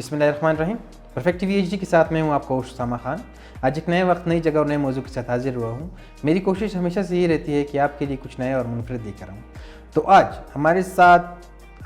बिस्मिल्लाहिर्रहमानिर्रहीम। Perfect TV HD के साथ मैं हूं आपका होस्ट उसामा खान। आज एक नए वक्त, नई जगह और नए मौजू के साथ हाजिर हुआ हूं। मेरी कोशिश हमेशा से ये रहती है कि आपके लिए कुछ नए और मुनफरद लेकर आऊँ। तो आज हमारे साथ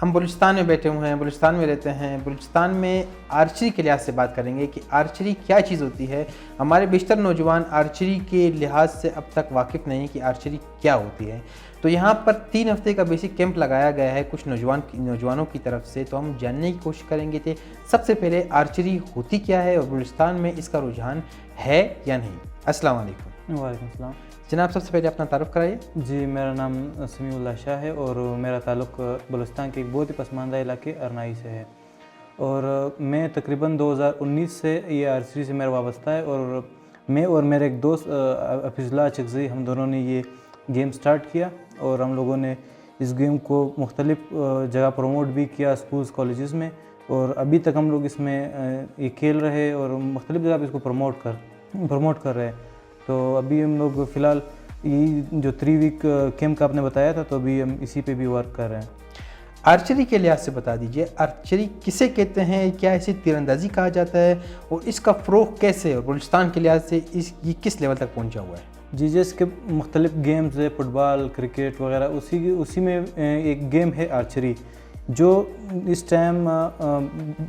हम बलूचिस्तान में बैठे हुए हैं, बलूचिस्तान में रहते हैं। बलूचिस्तान में आर्चरी के लिहाज से बात करेंगे कि आर्चरी क्या चीज़ होती है। हमारे बेशतर नौजवान आर्चरी के लिहाज से अब तक वाकिफ़ नहीं कि आर्चरी क्या होती है। तो यहाँ पर 3 हफ्ते का बेसिक कैंप लगाया गया है कुछ नौजवानों की तरफ से। तो हम जानने की कोशिश करेंगे कि सबसे पहले आर्चरी होती क्या है और बलूचिस्तान में इसका रुझान है या नहीं। अस्सलाम वालेकुम। वालेकुम सलाम। जनाब, सबसे पहले अपना तारुफ कराइए। जी, मेरा नाम समीउल्लाह शाह है और मेरा ताल्लुक़ बलूचिस्तान के एक बहुत ही पसमानदा इलाके अरनाई से है। और मैं तकरीबन 2019 से ये आर्चरी से मेरा वाबस्ता है। और मैं और मेरे एक दोस्त हफीज़ुल्लाह चकज़ई, हम दोनों ने ये गेम स्टार्ट किया और हम लोगों ने इस गेम को मुख्तलिफ़ जगह प्रमोट भी किया, स्कूल्स कॉलेजेस में। और अभी तक हम लोग इसमें ये खेल रहे हैं और मुख्तलिफ़ जगह पर इसको प्रमोट कर रहे हैं। तो अभी हम लोग फ़िलहाल ये जो 3 वीक कैंप का आपने बताया था, तो अभी हम इसी पे भी वर्क कर रहे हैं। आर्चरी के लिहाज से बता दीजिए, आर्चरी किसे कहते हैं, क्या इसे तीरंदाजी कहा जाता है और इसका फ़रोग़ कैसे है और बलूचिस्तान के लिहाज से ये किस लेवल तक पहुंचा हुआ है? जी, जैसे कि मुख्तलिफ़ गेम्स है, फुटबॉल, क्रिकेट वगैरह, उसी में एक गेम है आर्चरी, जो इस टाइम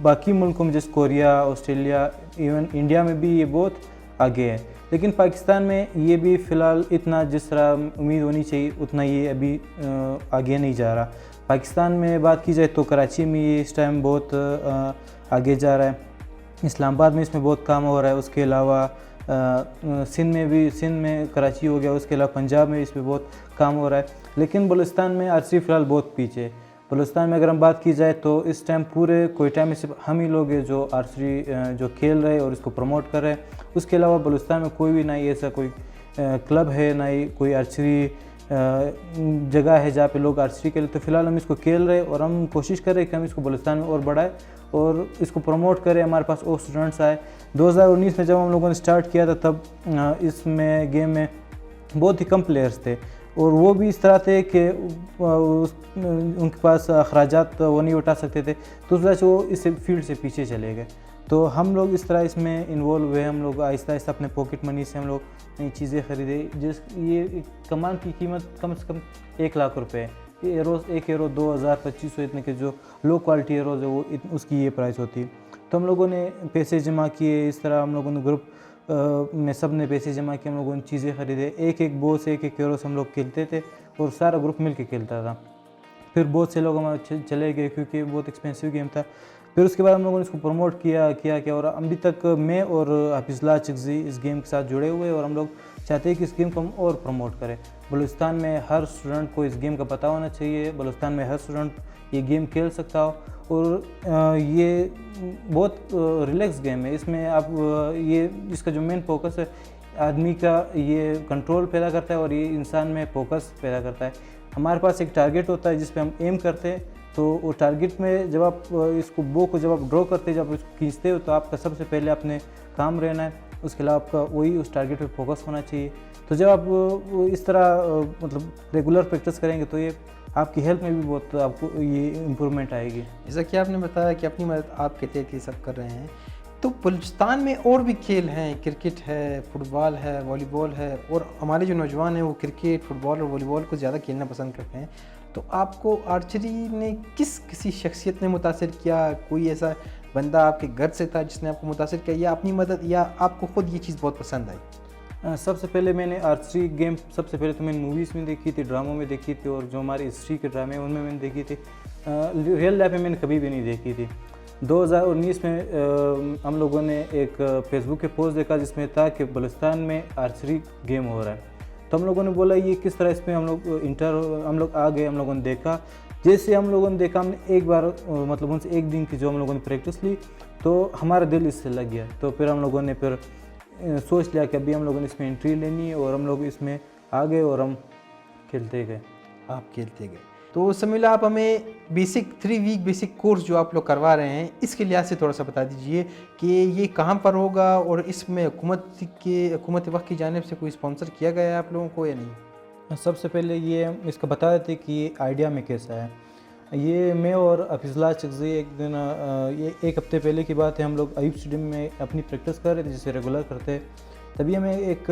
बाकी मुल्कों में जैसे कोरिया, ऑस्ट्रेलिया, इवन इंडिया में भी ये बहुत आगे है। लेकिन पाकिस्तान में ये भी फ़िलहाल इतना जिस तरह उम्मीद होनी चाहिए उतना ये अभी आगे नहीं जा रहा। पाकिस्तान में बात की जाए तो कराची में ये इस टाइम बहुत आगे जा रहा है, इस्लामाबाद में इसमें बहुत काम हो रहा है। उसके अलावा सिंध में कराची हो गया, उसके अलावा पंजाब में इस पर बहुत काम हो रहा है। लेकिन बलूचिस्तान में आर्चरी फ़िलहाल बहुत पीछे है। बलूचिस्तान में अगर हम बात की जाए तो इस टाइम पूरे कोयटा में सिर्फ हम ही लोग हैं जो आर्चरी जो खेल रहे हैं और इसको प्रमोट कर रहे हैं। उसके अलावा बलूचिस्तान में कोई भी ना ही ऐसा कोई क्लब है, ना ही कोई आर्चरी जगह है जहाँ पे लोग आर्चरी खेलें। तो फ़िलहाल हम इसको खेल रहे हैं और हम कोशिश कर रहे हैं कि हम इसको बलूचिस्तान में और बढ़ाएं और इसको प्रमोट करें, हमारे पास और स्टूडेंट्स आए। 2019 में जब हम लोगों ने स्टार्ट किया था तब इसमें गेम में बहुत ही कम प्लेयर्स थे और वो भी इस तरह थे कि उनके पास अखराजात वो नहीं उठा सकते थे, तो उस वजह से वो इस फील्ड से पीछे चले गए। तो हम लोग इस तरह इसमें इन्वॉल्व हुए, हम लोग आहिस्ता आहिस्ता अपने पॉकेट मनी से हम लोग नई चीज़ें ख़रीदे। ये कमान की कीमत कम से कम 1 लाख रुपए है। ये एरोज़ 1 एरो 2000-2500 इतने के जो लो क्वालिटी एरोज़ है वो उसकी ये प्राइस होती है। तो हम लोगों ने पैसे जमा किए, इस तरह हम लोगों ने ग्रुप में सब ने पैसे जमा किए, हम लोगों ने चीज़ें ख़रीदे। एक बॉल से 1 एरो से हम लोग खेलते थे और सारा ग्रुप मिल के खेलता था। फिर बहुत से लोग हमारे चले गए क्योंकि बहुत एक्सपेंसिव गेम था। फिर उसके बाद हम लोगों ने इसको प्रमोट किया और अभी तक मैं और हफीज़ुल्लाह चकज़ई इस गेम के साथ जुड़े हुए और हम लोग चाहते हैं कि इस गेम को हम और प्रमोट करें। बलूचिस्तान में हर स्टूडेंट को इस गेम का पता होना चाहिए, बलूचिस्तान में हर स्टूडेंट ये गेम खेल सकता हो और ये बहुत रिलैक्स गेम है। इसमें आप इसका जो मेन फोकस है आदमी का, ये कंट्रोल पैदा करता है और ये इंसान में फोकस पैदा करता है। हमारे पास एक टारगेट होता है जिस पे हम एम करते हैं, तो वो टारगेट में जब आप इसको बो को जब आप ड्रॉ करते हैं, जब इसको खींचते हो, तो आपका सबसे पहले अपने काम रहना है, उसके अलावा आपका वही उस टारगेट पे फोकस होना चाहिए। तो जब आप इस तरह मतलब रेगुलर प्रैक्टिस करेंगे तो ये आपकी हेल्थ में भी बहुत आपको ये इम्प्रूवमेंट आएगी। जैसा कि आपने बताया कि अपनी मदद आप कहते हैं कि सब कर रहे हैं, तो बलूचिस्तान में और भी खेल हैं, क्रिकेट है, फुटबॉल है, वॉलीबॉल है और हमारे जो नौजवान हैं वो क्रिकेट, फुटबॉल और वॉलीबॉल को ज़्यादा खेलना पसंद करते हैं। तो आपको आर्चरी ने किसी शख्सियत ने मुतासिर किया? कोई ऐसा बंदा आपके घर से था जिसने आपको मुतासिर किया, या अपनी मदद, या आपको ख़ुद ये चीज़ बहुत पसंद आई? सबसे पहले मैंने आर्चरी गेम सबसे पहले तो मैंने मूवीज़ में देखी थी, ड्रामों में देखी थी और जो हमारी हिस्ट्री के ड्रामे हैं उनमें मैंने देखी थी। रियल लाइफ में मैंने कभी भी नहीं देखी थी। 2019 में हम लोगों ने एक फेसबुक पे पोस्ट देखा जिसमें था कि बलूचिस्तान में आर्चरी गेम हो रहा है। तो हम लोगों ने बोला ये किस तरह, इसमें हम लोग आ गए, हम लोगों ने देखा। जैसे हम लोगों ने देखा, हमने एक बार मतलब उनसे 1 दिन की जो हम लोगों ने प्रैक्टिस ली तो हमारा दिल इससे लग गया। तो फिर हम लोगों ने फिर सोच लिया कि अभी हम लोगों ने इसमें एंट्री लेनी है और हम लोग इसमें आ गए और हम खेलते गए। आप खेलते गए। तो समीउल्लाह, आप हमें बेसिक 3 वीक बेसिक कोर्स जो आप लोग करवा रहे हैं, इसके लिहाज से थोड़ा सा बता दीजिए कि ये कहाँ पर होगा और इसमें हुकूमत वक्त की जानिब से कोई स्पॉन्सर किया गया है आप लोगों को या नहीं? सबसे पहले ये इसका बता देते कि ये आइडिया में कैसा है। یہ میں اور حفیظ چغزی ایک دن یہ ایک ہفتے پہلے کی بات ہے، ہم لوگ ایوب اسٹیڈیم میں اپنی پریکٹس کر رہے تھے جسے ریگولر کرتے، تبھی ہمیں ایک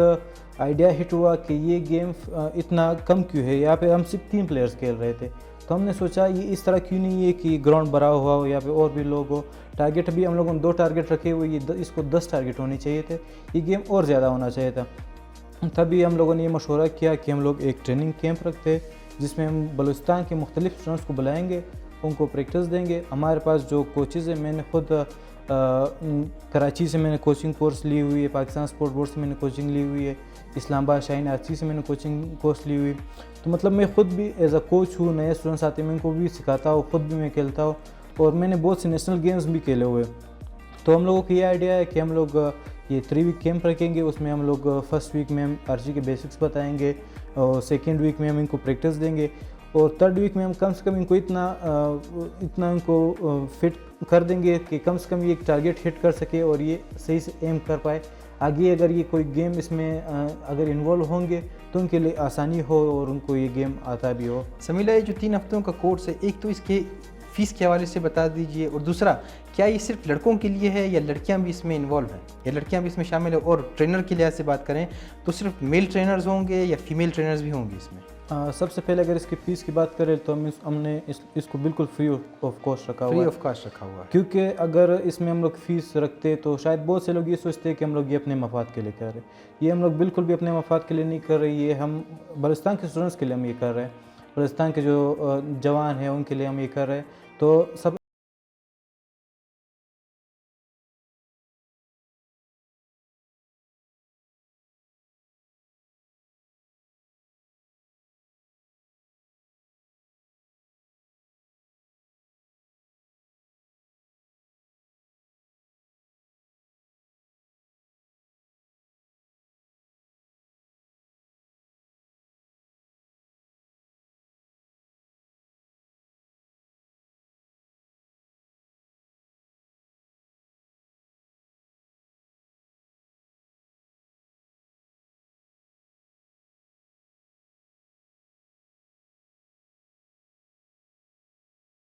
آئیڈیا ہٹ ہوا کہ یہ گیم اتنا کم کیوں ہے، یہاں پہ ہم صرف 3 پلیئرز کھیل رہے تھے، تو ہم نے سوچا یہ اس طرح کیوں نہیں ہے کہ گراؤنڈ بھرا ہوا ہو، یہاں پہ اور بھی لوگ ہو، ٹارگیٹ بھی ہم لوگوں نے 2 ٹارگیٹ رکھے ہوئے، یہ اس کو 10 ٹارگیٹ ہونے چاہیے تھے، یہ گیم اور زیادہ ہونا چاہیے تھا۔ تبھی ہم لوگوں نے یہ مشورہ کیا کہ ہم لوگ ایک ٹریننگ کیمپ رکھتے جس میں ہم بلوچستان کے مختلف اسٹوڈنٹس کو بلائیں گے، ان کو پریکٹس دیں گے۔ ہمارے پاس جو کوچز ہیں، میں نے خود کراچی سے میں نے کوچنگ کورس لی ہوئی ہے، پاکستان اسپورٹ بورڈ سے میں نے کوچنگ لی ہوئی ہے، اسلام آباد شاہین آرچی سے میں نے کوچنگ کورس لی ہوئی، تو مطلب میں خود بھی ایز اے کوچ ہوں، نئے اسٹوڈنٹس آتے ہیں میں ان کو بھی سکھاتا ہوں، خود بھی میں کھیلتا ہوں، اور میں نے بہت سے نیشنل گیمز بھی کھیلے ہوئے۔ تو ہم لوگوں کو یہ آئیڈیا ہے کہ ہم لوگ یہ 3 ویک کیمپ رکھیں گے، اس میں ہم لوگ فرسٹ ویک میں ہم آرچی کے بیسکس بتائیں گے، اور سیکنڈ ویک میں ہم ان کو پریکٹس دیں گے، اور تھرڈ ویک میں ہم کم سے کم ان کو اتنا ان کو فٹ کر دیں گے کہ کم سے کم یہ ایک ٹارگیٹ ہٹ کر سکے اور یہ صحیح سے ایم کر پائے، آگے اگر یہ کوئی گیم اس میں اگر انوالو ہوں گے تو ان کے لیے آسانی ہو اور ان کو یہ گیم آتا بھی ہو۔ سمیلہ، یہ جو 3 ہفتوں کا کورس ہے، ایک تو اس کے فیس کے حوالے سے بتا دیجئے، اور دوسرا کیا یہ صرف لڑکوں کے لیے ہے یا لڑکیاں بھی اس میں انوالو ہیں، یا لڑکیاں بھی اس میں شامل ہیں، اور ٹرینر کے لحاظ سے بات کریں تو صرف میل ٹرینرز ہوں گے یا فیمیل ٹرینرز بھی ہوں گے اس میں؟ سب سے پہلے اگر اس کی فیس کی بات کریں تو ہم نے اس کو بالکل فری آف کاسٹ رکھا ہوا فری ہے، آف کاسٹ رکھا ہوا ہے، کیونکہ اگر اس میں ہم لوگ فیس رکھتے تو شاید بہت سے لوگ یہ سوچتے ہیں کہ ہم لوگ یہ اپنے مفاد کے لیے کر رہے ہیں، یہ ہم لوگ بالکل بھی اپنے مفاد کے لیے نہیں کر رہے، یہ ہم بلوچستان کے اسٹوڈنٹس کے لیے ہم یہ کر رہے ہیں، بلوچستان کے جو جوان ہیں ان کے لیے ہم یہ کر رہے ہیں، تو سب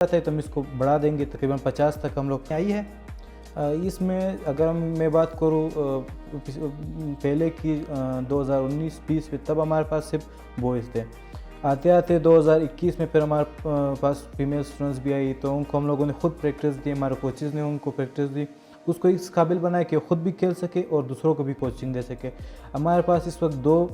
ہے تو ہم اس کو بڑھا دیں گے، تقریباً 50 تک ہم لوگ آئی ہے۔ اس میں اگر میں بات کروں پہلے کی 2019-20 میں، تب ہمارے پاس صرف بوائز تھے، آتے آتے 2021 میں پھر ہمارے پاس فیمیل اسٹوڈنٹس بھی آئی، تو ان کو ہم لوگوں نے خود پریکٹس دی، ہمارے کوچز نے ان کو پریکٹس دی، اس کو اس قابل بنایا کہ خود بھی کھیل سکے اور دوسروں کو بھی کوچنگ دے سکے۔ ہمارے پاس اس وقت 2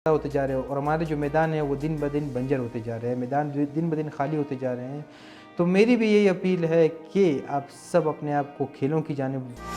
ہوتے جا رہے ہیں اور ہمارے جو میدان ہیں وہ دن بدن بنجر ہوتے جا رہے ہیں، میدان دن بدن خالی ہوتے جا رہے ہیں. تو میری بھی یہی اپیل ہے کہ آپ سب اپنے آپ کو کھیلوں کی جانب